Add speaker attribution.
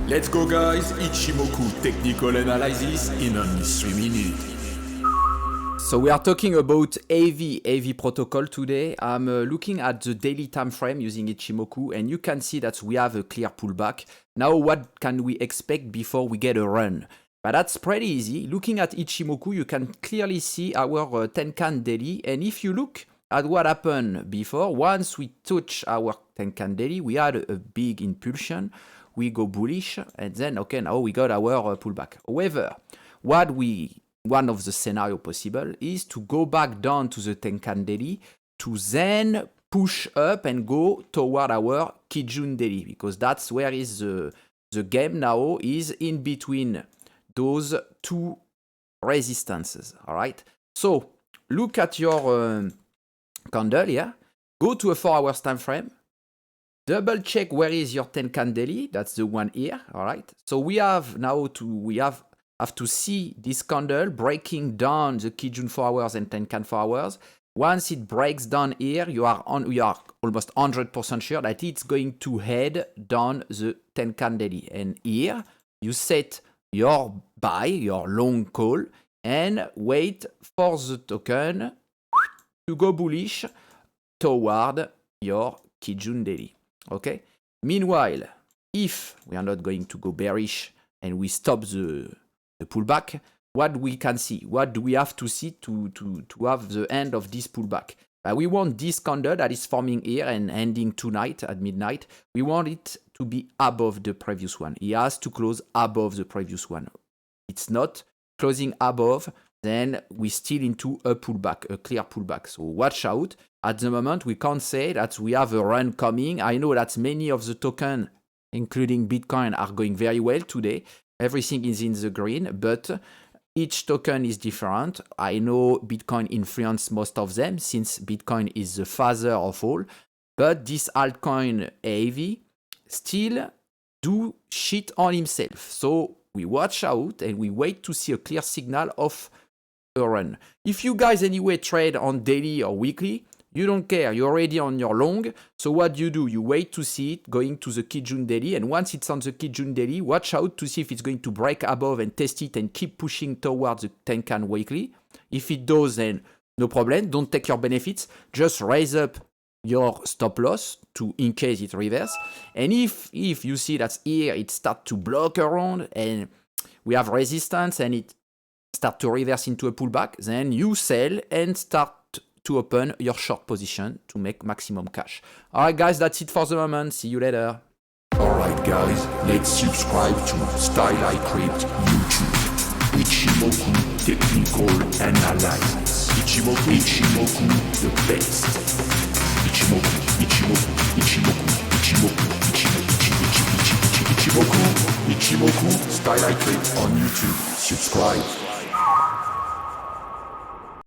Speaker 1: Let's go guys, Ichimoku technical analysis in only 3 minutes.
Speaker 2: So we are talking about AV protocol today. I'm looking at the daily time frame using Ichimoku, and you can see that we have a clear pullback. Now what can we expect before we get a run? But that's pretty easy. Looking at Ichimoku, you can clearly see our Tenkan daily, and if you look at what happened before, once we touch our Tenkan daily, we had a big impulsion. We go bullish, and then, okay, now we got our pullback. However, one of the scenario possible is to go back down to the Tenkan daily to then push up and go toward our Kijun daily, because that's where is the game now, is in between those two resistances. All right. So look at your candle here. Go to a 4 hours time frame. Double check where is your Tenkan daily. That's the one here. All right. So we have now have to see this candle breaking down the Kijun 4 hours and Tenkan 4 hours. Once it breaks down here, you are almost 100% sure that it's going to head down the Tenkan daily. And here you set your buy, your long call, and wait for the token to go bullish toward your Kijun daily. Okay. Meanwhile, if we are not going to go bearish and we stop the pullback, what we can see, what do we have to see to have the end of this pullback? We want this candle that is forming here and ending tonight at midnight. We want it to be above the previous one. It has to close above the previous one. It's not closing above, then we still into a pullback, a clear pullback. So watch out. At the moment, we can't say that we have a run coming. I know that many of the tokens, including Bitcoin, are going very well today. Everything is in the green, but each token is different. I know Bitcoin influences most of them since Bitcoin is the father of all, but this altcoin AV still do shit on himself. So we watch out and we wait to see a clear signal of a run. If you guys anyway trade on daily or weekly, you don't care, you're already on your long. So what do? You wait to see it going to the Kijun daily, and once it's on the Kijun daily, watch out to see if it's going to break above and test it and keep pushing towards the Tenkan weekly. If it does, then no problem, don't take your benefits, just raise up your stop loss in case it reverse. And if you see that here it start to block around and we have resistance and it start to reverse into a pullback, then you sell and start to open your short position to make maximum cash. All right, guys, that's it for the moment. See you later.
Speaker 1: All right, guys, let's subscribe to Style I Crypt YouTube. Ichimoku technical analysis. Ichimoku, the best. Ichimoku, Style I Crypt on YouTube. Subscribe.